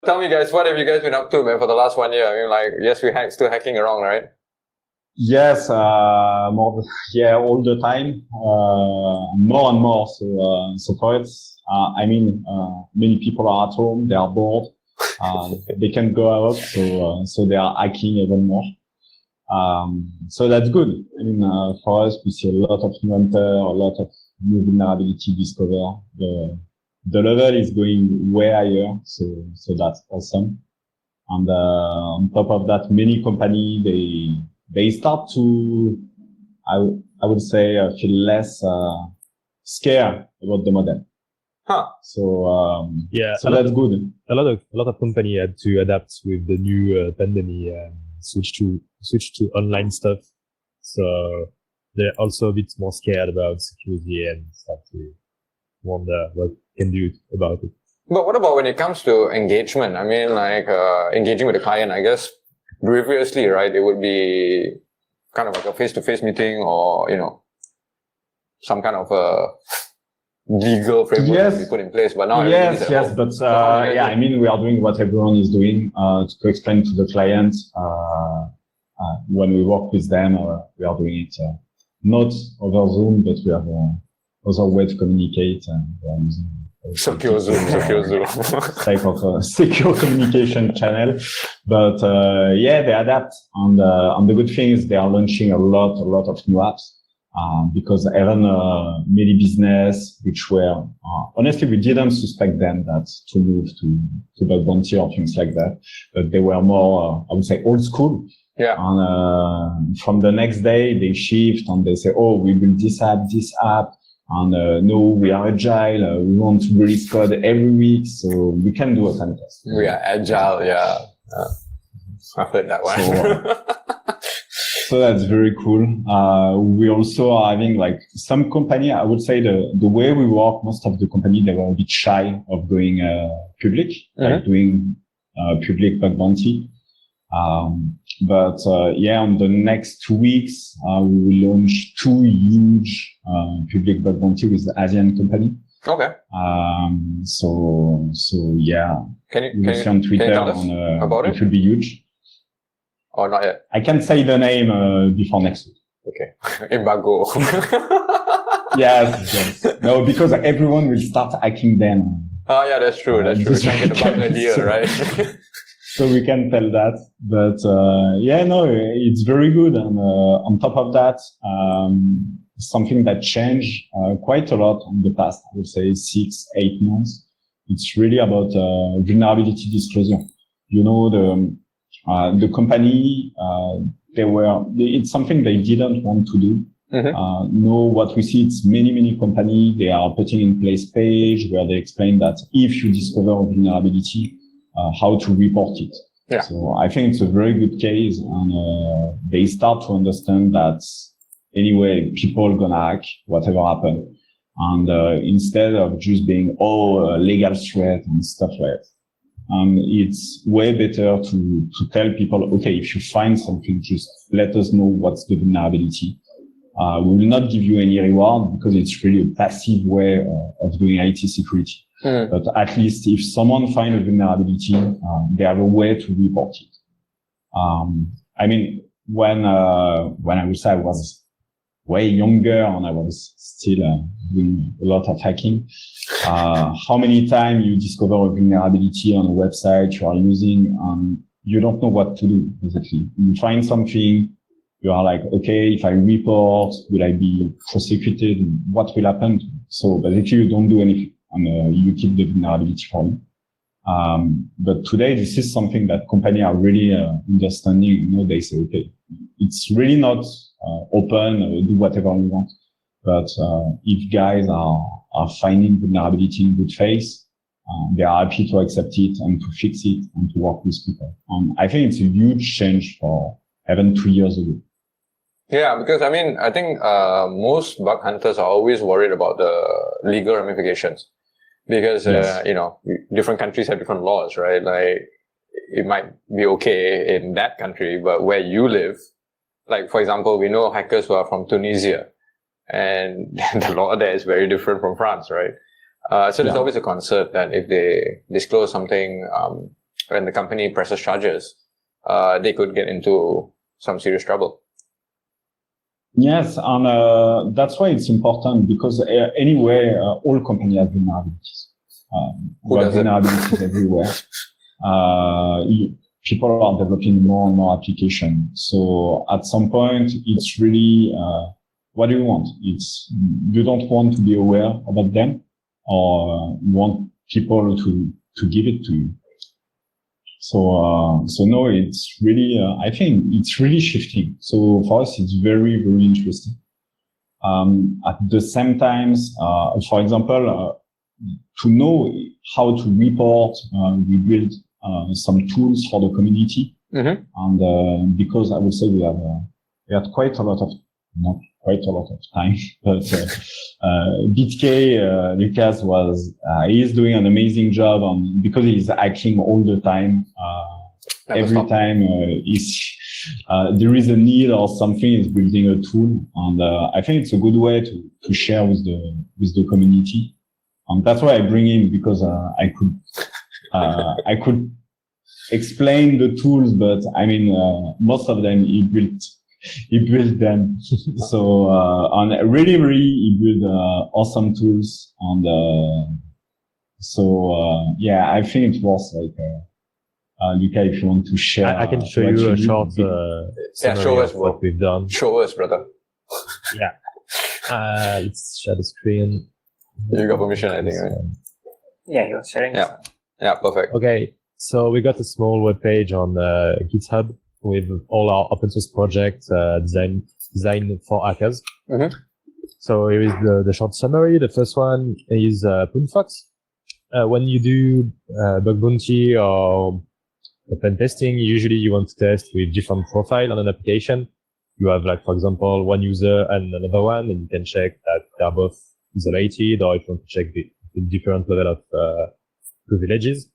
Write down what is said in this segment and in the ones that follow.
tell me guys, what have you guys been up to, man, for the last 1 year? I mean, like, yes, still hacking around, right? Yes, all the time, more and more. So for it, many people are at home, they are bored, they can't go out, so they are hacking even more. So that's good. I mean, for us, we see a lot of new enter, a lot of new vulnerability discover. The level is going way higher, so that's awesome. And on top of that, many companies they start to, I would say, feel less scared about the model. So so that's good. A lot of companies had to adapt with the new pandemic, switch to online stuff. So they're also a bit more scared about security and start to wonder what can do about it. But what about when it comes to engagement? I mean, like engaging with the client, I guess previously, right, it would be kind of like a face-to-face meeting or, some kind of a legal framework to be put in place. But now we are doing what everyone is doing to explain to the client when we work with them. We are doing it not over Zoom, but we have other way to communicate and secure Zoom. Type of secure communication channel. But they adapt. And the good thing is they are launching a lot of new apps. Because even many business, which were, honestly, we didn't suspect them that to move to bug bounty or things like that, but they were more, I would say, old school. Yeah. And from the next day, they shift and they say, oh, we build this app. And no, we are agile. We want to release code every week, so we can do a pen test. We are agile, yeah. I've heard that one. So that's very cool. We also are having like some company, I would say the way we work, most of the company, they were a bit shy of going public, like doing public bug bounty. But on the next 2 weeks, we will launch 2 huge public bug bounty with the Asian company. Okay. So yeah. Can you see on Twitter tell us about it? It will be huge. Or not yet? I can say the name before next week. Okay. Embargo. Yes. No, because everyone will start hacking then. Oh yeah, that's true. We're trying to get the bug idea, right? So we can tell that. But it's very good. And on top of that, something that changed quite a lot in the past, I would say 6-8 months. It's really about vulnerability disclosure. The company, it's something they didn't want to do. What we see, it's many companies, they are putting in place page where they explain that if you discover a vulnerability, how to report it. Yeah. So I think it's a very good case, and they start to understand that anyway, people gonna hack whatever happen. And instead of just being legal threat and stuff like that. It's way better to tell people, okay, if you find something, just let us know what's the vulnerability. We will not give you any reward because it's really a passive way of doing IT security. But at least if someone finds a vulnerability, they have a way to report it. When I would say I was way younger and I was still doing a lot of hacking, how many times you discover a vulnerability on a website you are using and you don't know what to do, basically. You find something, you are like, okay, if I report, will I be prosecuted? What will happen? So basically you don't do anything and you keep the vulnerability for you. But today, this is something that companies are really understanding. They say, okay, it's really not open, do whatever you want. But if guys are finding vulnerability in good faith, they are happy to accept it and to fix it and to work with people. I think it's a huge change for even 2 years ago. Yeah, because I think most bug hunters are always worried about the legal ramifications. Because, different countries have different laws, right? Like, it might be okay in that country, but where you live, like, for example, we know hackers who are from Tunisia, and the law there is very different from France, right? So there's always a concern that if they disclose something, when the company presses charges, they could get into some serious trouble. Yes, and that's why it's important, because anyway, all companies have vulnerabilities. We have vulnerabilities everywhere. People are developing more and more applications. So at some point, it's really, what do you want? You don't want to be aware about them, or you want people to give it to you. So no, it's really, I think it's really shifting. So for us, it's very, very interesting. At the same time, for example, to know how to report, we build some tools for the community. Mm-hmm. And because I would say we had quite a lot of, not quite a lot of time, but BitK, Lucas he's doing an amazing job because he's hacking all the time. Every time there is a need or something, he's building a tool. And I think it's a good way to share with the community. And that's why I bring him, because I could explain the tools, but I mean, most of them he built them. So, and really, he built awesome tools. And yeah, I think it was like, Luca, if you want to share. I can show you a short show us what we've done. Show us, brother. Yeah. Let's share the screen. You got permission, I think, right? Yeah, you're sharing. Yeah, perfect. Okay, so we got a small web page on GitHub with all our open source projects designed for hackers. Mm-hmm. So here is the short summary. The first one is Punfox. When you do bug bounty or pen testing, usually you want to test with different profile on an application. You have, like, for example, one user and another one, and you can check that they're both isolated, or if you want to check the different level of privileges.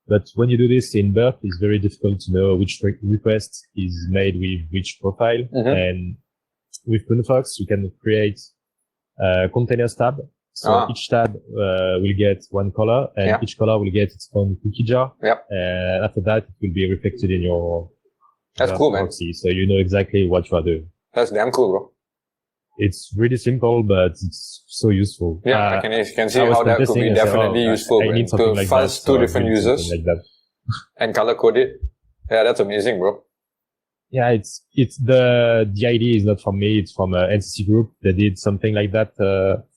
But when you do this in burp, it's very difficult to know which request is made with which profile. Mm-hmm. And with Punfox, you can create a containers tab. So each tab will get one color, and each color will get its own cookie jar. Yep. And after that, it will be reflected in your That's cool, man. proxy, so you know exactly what you are doing. That's damn cool, bro. It's really simple, but it's so useful. Yeah, I can see how that could be definitely useful, man. To fuzz two different users like that. and color code it. Yeah, that's amazing, bro. Yeah, it's the idea is not from me. It's from NCC Group. They did something like that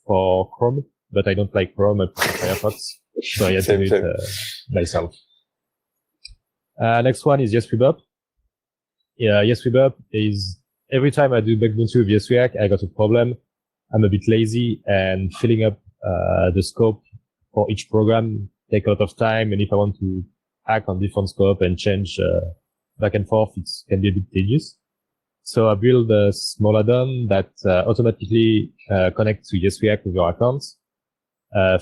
for Chrome, but I don't like Chrome. I prefer Firefox, so I had to do it myself. Next one is YesWeBurp. Yeah, YesWeBurp is every time I do bug bounty with YesWeHack, I got a problem. I'm a bit lazy, and filling up the scope for each program take a lot of time. And if I want to hack on different scope and change back and forth, it can be a bit tedious. So I built a small add-on that automatically connects to YesWeHack with your accounts,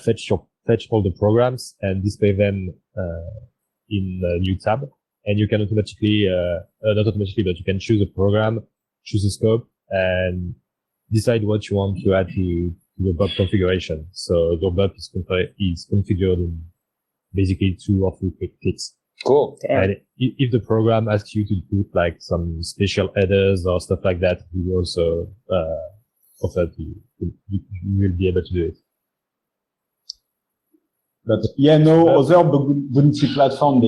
fetch all the programs and display them in a new tab. And you can automatically, not automatically, but you can choose a program, choose a scope, and decide what you want to add to the burp configuration. So your burp is configured in basically 2 or 3 quick clicks. Cool. And if the program asks you to put like some special headers or stuff like that, we will also offer you will be able to do it. But yeah, no other bounty platform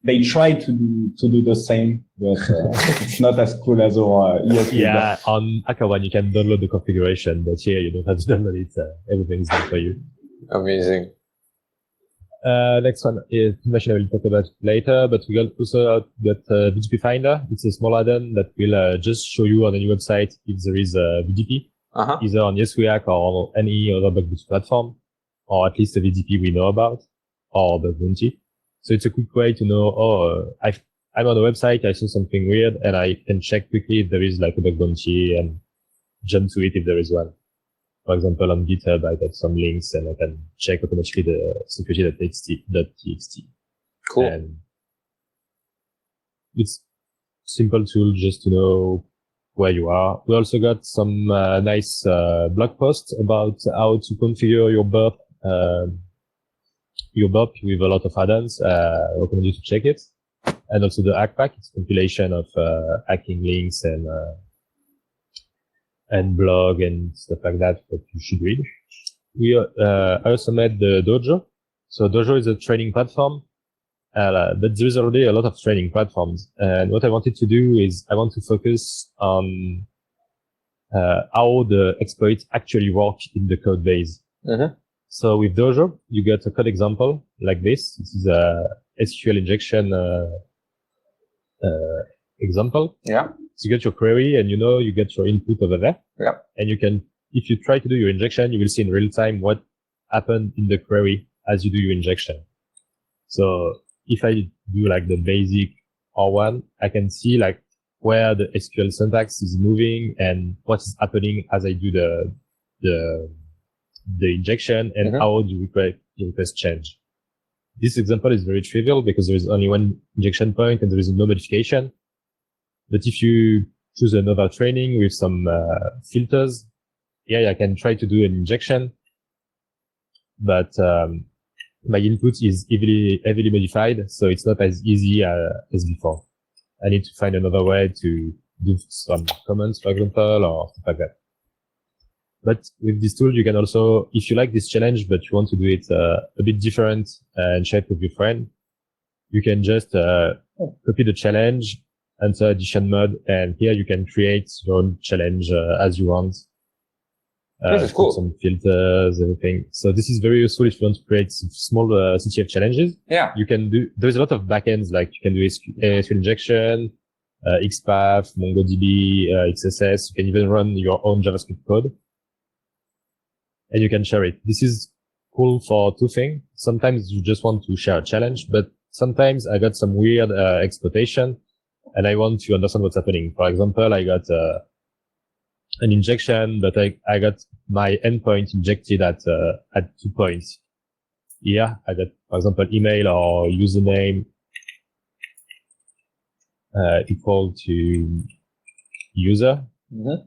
they try to do the same, but it's not as cool as our ESP. Yeah, on HackerOne you can download the configuration, but here you don't have to download it. Everything's done for you. Amazing. Next one is information I will talk about later, but we also got VDP Finder. It's a small add-on that will just show you on any website if there is a VDP, either on YesWeHack or any other bug bounty platform, or at least a VDP we know about, or the bounty. So it's a quick way to know, I'm on a website, I saw something weird, and I can check quickly if there is like a bug bounty and jump to it if there is one. For example, on GitHub, I got some links and I can check automatically the security.txt. Cool. And it's simple tool just to know where you are. We also got some nice blog posts about how to configure your burp UBOP with a lot of add-ons. Recommend you to check it. And also the Hack Pack, it's a compilation of hacking links and blog and stuff like that you should read. I also made the Dojo. So Dojo is a training platform, but there is already a lot of training platforms. And what I wanted to do is I want to focus on how the exploits actually work in the code base. Mm-hmm. So with Dojo, you get a code example like this. This is a SQL injection example. Yeah. So you get your query and you get your input over there. Yeah. And you can, if you try to do your injection, you will see in real time what happened in the query as you do your injection. So if I do like the basic R1, I can see like where the SQL syntax is moving and what is happening as I do the injection and how the request change. This example is very trivial because there is only one injection point and there is no modification. But if you choose another training with some filters, I can try to do an injection, but my input is heavily modified, so it's not as easy as before. I need to find another way to do some comments, for example, or stuff like that. But with this tool, you can also, if you like this challenge, but you want to do it a bit different and share it with your friend, you can just copy the challenge, enter addition mode, and here you can create your own challenge as you want. This is cool. Some filters, everything. So this is very useful if you want to create some small CTF challenges. Yeah. You can do, there's a lot of backends, like you can do SQL injection, XPath, MongoDB, XSS. You can even run your own JavaScript code. And you can share it. This is cool for two things. Sometimes you just want to share a challenge, but sometimes I got some weird exploitation and I want to understand what's happening. For example, I got an injection, but I got my endpoint injected at 2 points. Here, I got, for example, email or username equal to user. Mm-hmm.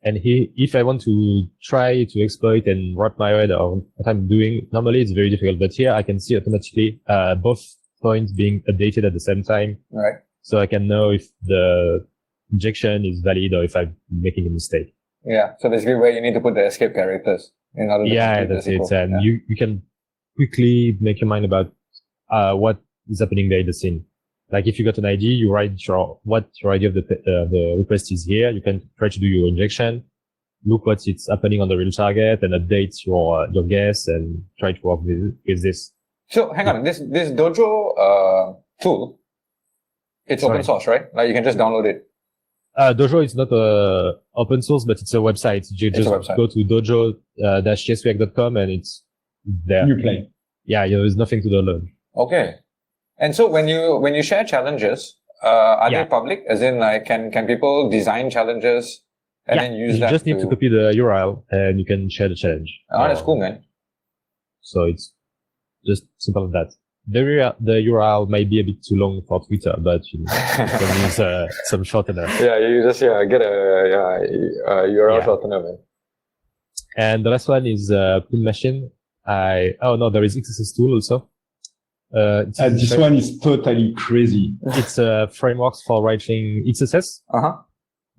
And if I want to try to exploit and wrap my head on what I'm doing, normally it's very difficult. But here I can see automatically both points being updated at the same time. Right. So I can know if the injection is valid or if I'm making a mistake. Yeah. So basically where you need to put the escape characters in order to that's it. And you can quickly make your mind about what is happening there in the scene. Like if you got an ID, you write what your ID of the request is here. You can try to do your injection, look what is happening on the real target, and update your guess and try to work with this. So hang on, this Dojo tool, it's open source, right? Like you can just download it. Dojo is not open source, but it's a website. You just go to dojo-cswag.com and it's there. You play. Yeah, there's nothing to download. Okay. And so when you share challenges, are they public? As in, like, can people design challenges and then use that? You just need to copy the URL and you can share the challenge. Oh, that's cool, man. So it's just simple as that. The URL might be a bit too long for Twitter, but you can use some shortener. Yeah, you just get a URL shortener, man. And the last one is Plume Machine. There is XSS tool also. This one is totally crazy. It's frameworks for writing XSS.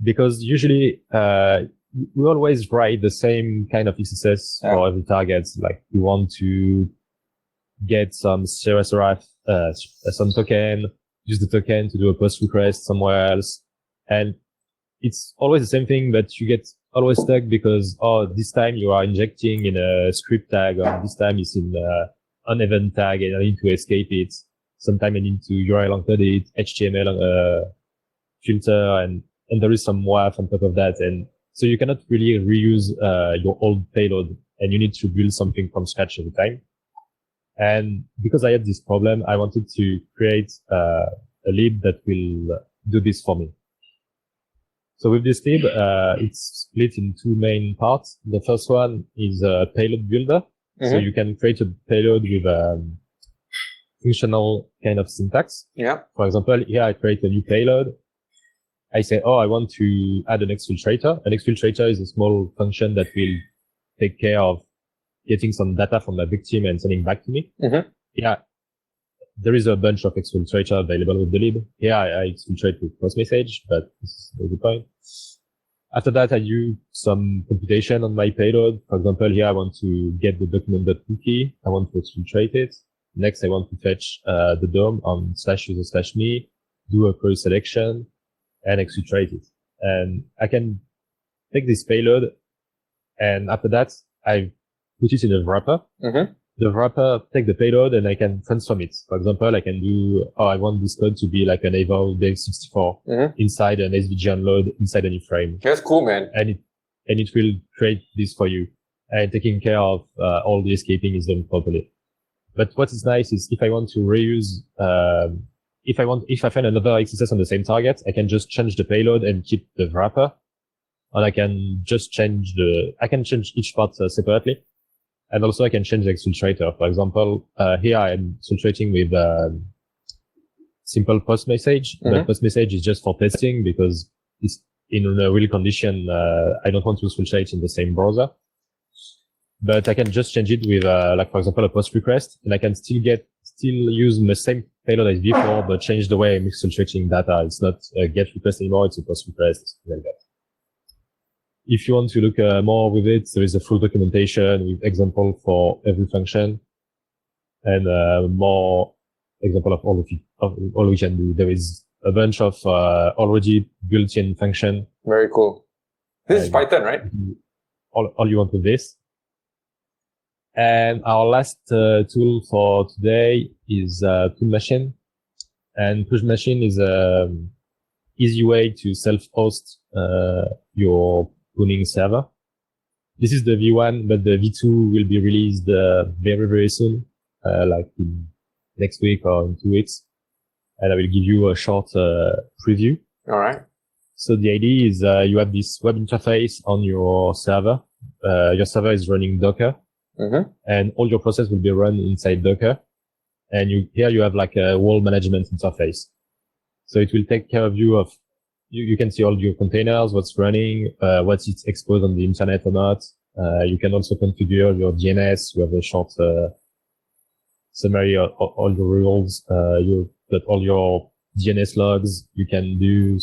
Because usually we always write the same kind of XSS for every target. Like we want to get some CRF, some token, use the token to do a post request somewhere else. And it's always the same thing, but you get always stuck because, this time you are injecting in a script tag, or this time it's in an event tag and I need to escape it. Sometimes I need to URL encode it, HTML filter, and there is some WAF on top of that. And so you cannot really reuse your old payload and you need to build something from scratch every time. And because I had this problem, I wanted to create a lib that will do this for me. So with this lib, it's split in two main parts. The first one is a payload builder. So you can create a payload with functional kind of syntax. Yeah. For example, here I create a new payload. I say, I want to add an exfiltrator. An exfiltrator is a small function that will take care of getting some data from the victim and sending back to me. Mm-hmm. Yeah, there is a bunch of exfiltrator available with the lib. Here I exfiltrate with post message, but this is not the point. After that, I do some computation on my payload. For example, here I want to get the document.cookie. I want to exfiltrate it. Next, I want to fetch the DOM on /user/me, do a query selection, and exfiltrate it. And I can take this payload, and after that, I put it in a wrapper. Mm-hmm. The wrapper take the payload, and I can transform it. For example, I can do, I want this code to be like an eval dev64 inside an SVG unload inside a new frame. That's cool, man. And it will create this for you, and taking care of all the escaping is done properly. But what is nice is if I want to reuse, if I find another XSS on the same target, I can just change the payload and keep the wrapper, and I can just change each part separately. And also I can change the exfiltrator. For example, here I am exfiltrating with simple post message. But post message is just for testing because it's in a real condition. I don't want to exfiltrate in the same browser. But I can just change it with, like, for example, a post request, and I can still use the same payload as before, but change the way I'm exfiltrating data. It's not a get request anymore. It's a post request, like that. If you want to look more with it, there is a full documentation with example for every function and more example of all we can do. There is a bunch of already built-in function. Very cool. This is Python, right? All you want with this. And our last tool for today is Push Machine. And Push Machine is an easy way to self-host your pooling server. This is the V1, but the V2 will be released very, very soon, like in next week or in 2 weeks. And I will give you a short preview. All right. So the idea is you have this web interface on your server. Your server is running Docker. And all your process will be run inside Docker. And here you have like a whole management interface. So it will take care of you can see all your containers, what's running, what's exposed on the internet or not. You can also configure your DNS. You have a short summary of all your rules. You got all your DNS logs. You can do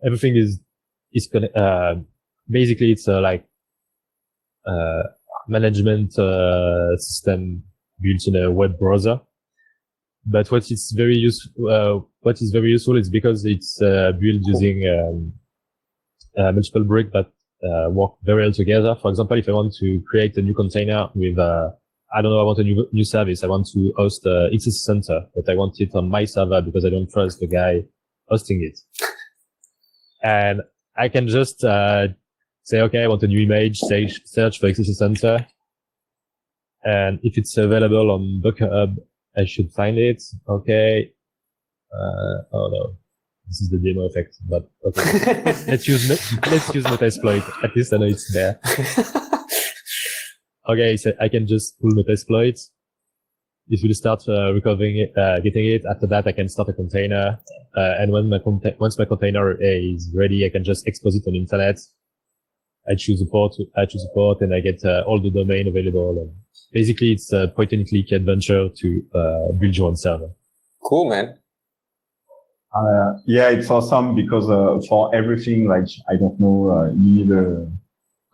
everything is basically it's like management system built in a web browser. But what is very useful is because it's built using multiple bricks that work very well together. For example, if I want to create a new container with I want a new service. I want to host it's a center, but I want it on my server because I don't trust the guy hosting it. And I can just say, okay, I want a new image, search for XSS Center. And if it's available on Docker Hub, I should find it. Okay. Oh no, this is the demo effect, but okay. let's use Metasploit. At least I know it's there. Okay, so I can just pull Metasploit. It will start recovering it, getting it. After that, I can start a container. And once my container is ready, I can just expose it on the internet. I choose a port, and I get all the domain available. And basically, it's a point-and-click adventure to build your own server. Cool, man. Yeah, it's awesome because for everything, like, I don't know, you need a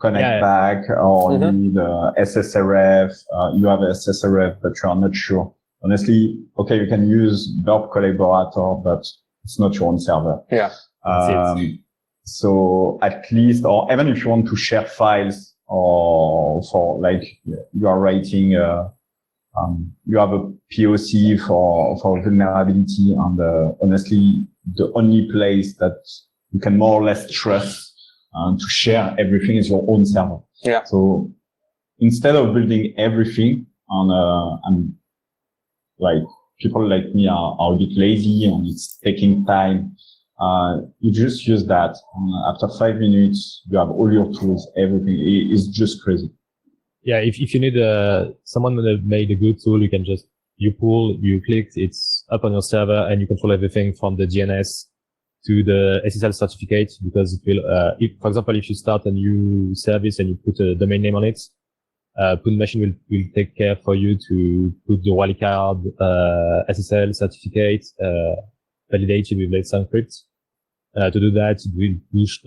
connect back or you need a SSRF. You have a SSRF, but you are not sure. Honestly, okay, you can use Burp Collaborator, but it's not your own server. Yeah. So at least, or even if you want to share files or for like you are writing, you have a POC for vulnerability, and honestly, the only place that you can more or less trust to share everything is your own server. Yeah. So instead of building everything and like people like me are a bit lazy and it's taking time. You just use that. After 5 minutes, you have all your tools, everything. It's just crazy. Yeah, if you need someone that made a good tool, you pull, you click, it's up on your server, and you control everything from the DNS to the SSL certificate, because it will, if, for example, if you start a new service and you put a domain name on it, Punt Machine will take care for you to put the wildcard, SSL certificate, validated with Let's Encrypt. To do that, it will push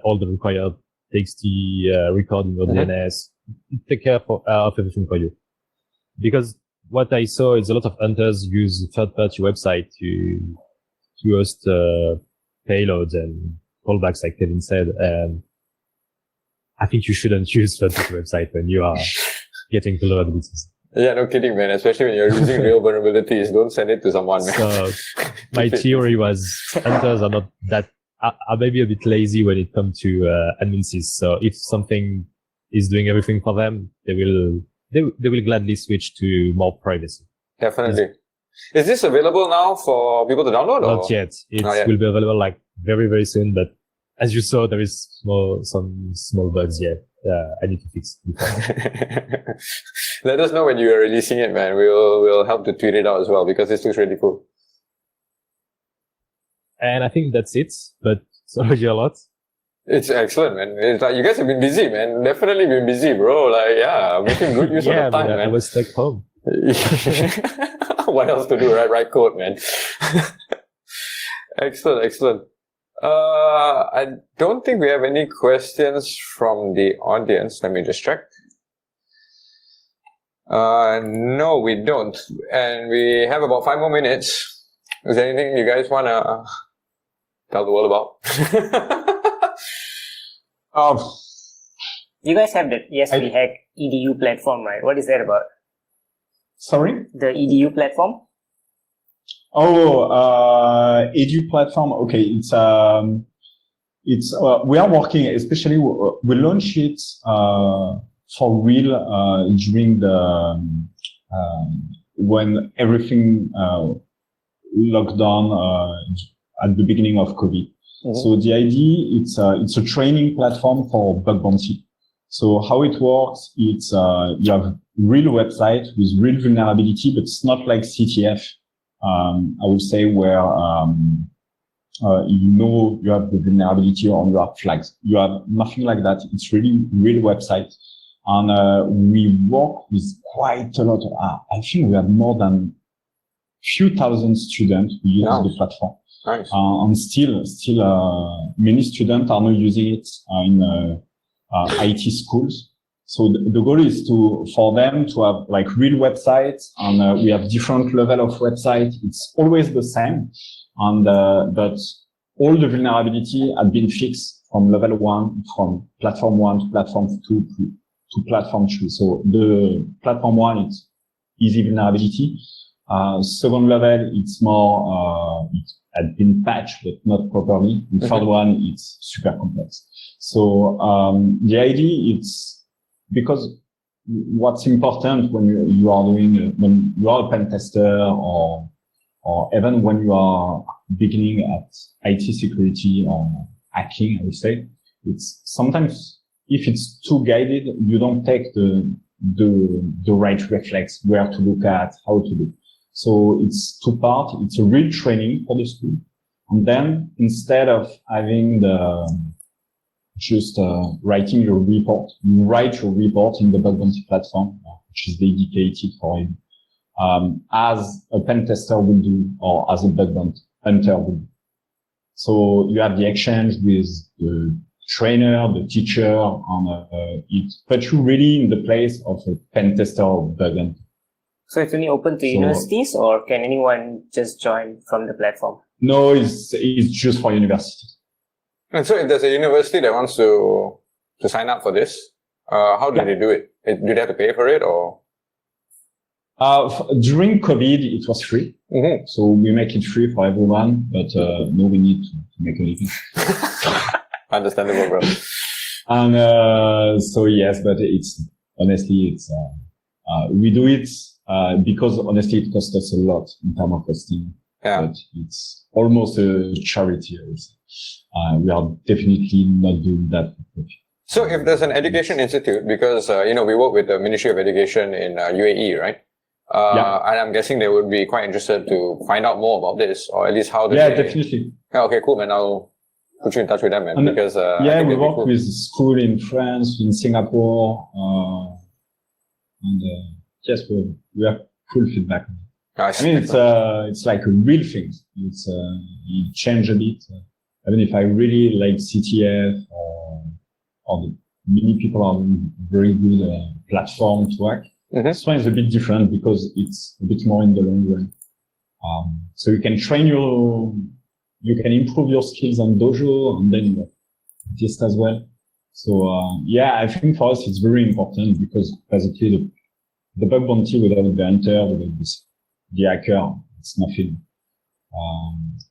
all the required TXT record in your DNS. Take care of everything for you. Because what I saw is a lot of hunters use third-party website to host payloads and callbacks, like Kevin said. And I think you shouldn't use third-party website when you are getting vulnerabilities. Yeah, no kidding, man. Especially when you're using real vulnerabilities, don't send it to someone, man. So my theory was hunters are maybe a bit lazy when it comes to admin sys. So if something is doing everything for them, they will gladly switch to more privacy. Definitely. Is this available now for people to download? Not yet. It will be available like very, very soon. But as you saw, there is some small bugs yet. I need to fix. Let us know when you are releasing it, man. We'll help to tweet it out as well, because this looks really cool. And I think that's it. But it's already a lot. It's excellent, man. It's like you guys have been busy, man. Definitely been busy, bro. Like, yeah, making good use of the time, man. I was stuck home. What else to do, right? Write code, man. Excellent. I don't think we have any questions from the audience. Let me just check. No, we don't. And we have about 5 more minutes. Is there anything you guys want to tell the world about? You guys have the ESP Hack EDU platform, right? What is that about? Sorry? The EDU platform? Edu platform. Okay. We are working, especially we launched it, for real, during when everything, locked down, at the beginning of COVID. So the idea, it's a training platform for bug bounty. So how it works, it's, you have real website with real vulnerability, but it's not like CTF. I would say where, you have the vulnerability or you have flags. You have nothing like that. It's really real website. And, we work with quite a lot. I think we have more than few thousand students who use the platform. Nice. And still, many students are now using it in IT schools. So the goal is for them to have like real websites, and we have different level of website. It's always the same, and but all the vulnerability had been fixed from level 1, from platform 1 to platform 2 to platform 3. So the platform 1, it's easy vulnerability. Second level, it's more, it had been patched, but not properly. The third one, it's super complex. So, the idea, it's because what's important when you are doing, when you are a pen tester or even when you are beginning at IT security or hacking, I would say, it's sometimes if it's too guided, you don't take the right reflex, where to look at, how to do. So it's two parts. It's a real training for the school. And then instead of having writing your report, you write your report in the bug bounty platform, which is dedicated for you, as a pen tester will do, or as a bug bounty hunter will do. So you have the exchange with the trainer, the teacher, and it puts you really in the place of a pen tester or bug hunter. So it's only open to universities, or can anyone just join from the platform? No, it's just for universities. And so if there's a university that wants to sign up for this, how do they do it? Do they have to pay for it, or? During COVID, it was free. So we make it free for everyone, but no, we need to make a living. Understandable, bro. And so yes, but honestly, we do it because honestly, it costs us a lot in terms of costing. Yeah. But it's almost a charity, I would say. We are definitely not doing that. So if there's an education institute, because, we work with the Ministry of Education in UAE, right? And I'm guessing they would be quite interested to find out more about this, or at least how they... Definitely. Okay, cool, man. I'll put you in touch with them, man. And because we work with school in France, in Singapore, and yes, we have full feedback. Nice. I mean, it's like a real thing. It changed a bit. Even if I really like CTF or many people are very good platform to hack. This one is a bit different because it's a bit more in the long run. So you can you can improve your skills on Dojo and then test as well. So, I think for us, it's very important because basically the bug bounty without the hunter, without the hacker, it's nothing.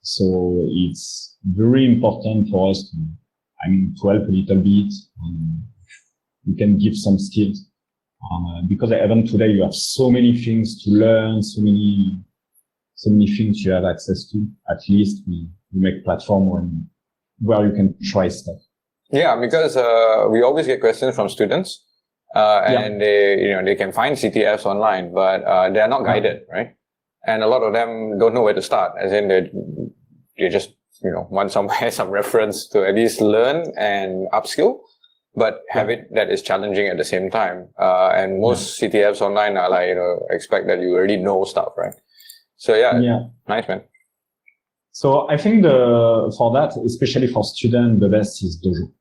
So it's very important for us to help a little bit. We can give some skills. Because even today you have so many things to learn, so many things you have access to. At least we make platform where you can try stuff. Yeah, because we always get questions from students, and they can find CTFs online, but they are not guided, right? And a lot of them don't know where to start. As in, they just want some reference to at least learn and upskill. But have it that is challenging at the same time. And most CTFs online are like, expect that you already know stuff, right? So nice, man. So I think for that, especially for students, the best is Dojo.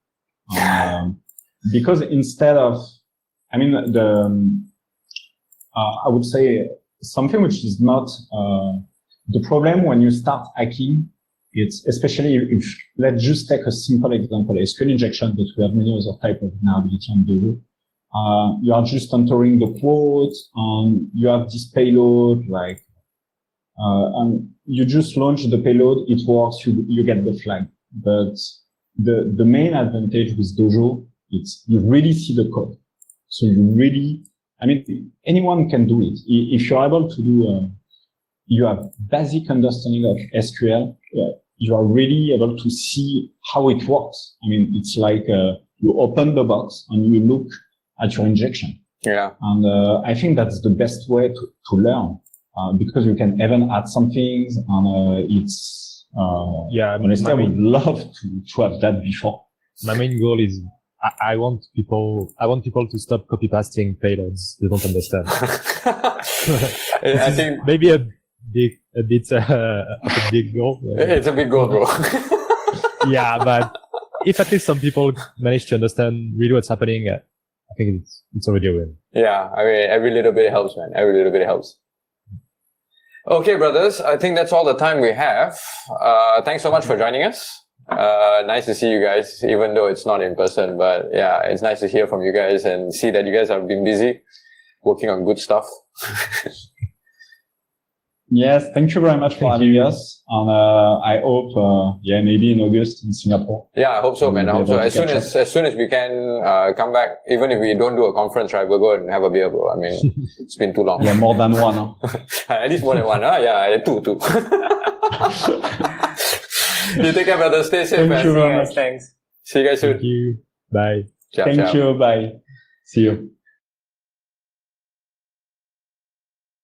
Because instead of, I would say something which is not, the problem when you start hacking, it's especially if, let's just take a simple example, SQL injection, but we have many other type of vulnerability on Dojo. You are just entering the quote, and you have this payload, and you just launch the payload, it works, you get the flag. But the main advantage with Dojo, it's you really see the code. So anyone can do it. If you're able to do, you have basic understanding of SQL, you are really able to see how it works. It's like you open the box and you look at your injection. Yeah. And I think that's the best way to learn because you can even add some things and it's honestly, I would love to have that before. My main goal is I want people to stop copy pasting payloads they don't understand. I think maybe a bit of a big goal. It's a big goal, bro. Yeah, but if at least some people manage to understand really what's happening, I think it's already a win. Yeah, every little bit helps, man. Every little bit helps. Okay, brothers, I think that's all the time we have. Thanks so much for joining us. Nice to see you guys, even though it's not in person, but yeah, it's nice to hear from you guys and see that you guys have been busy working on good stuff. Yes, thank you very much for having us. And I hope, maybe in August in Singapore. Yeah, I hope so, man. I hope so. As soon as we can come back, even if we don't do a conference, right, we'll go and have a beer, bro. It's been too long. Yeah, more than one. At least more than one, huh? Yeah, two. You take care, brother. Stay safe, man. Thank you very much. Thanks. See you guys soon. Thank you. Bye. Thank you. Bye. See you.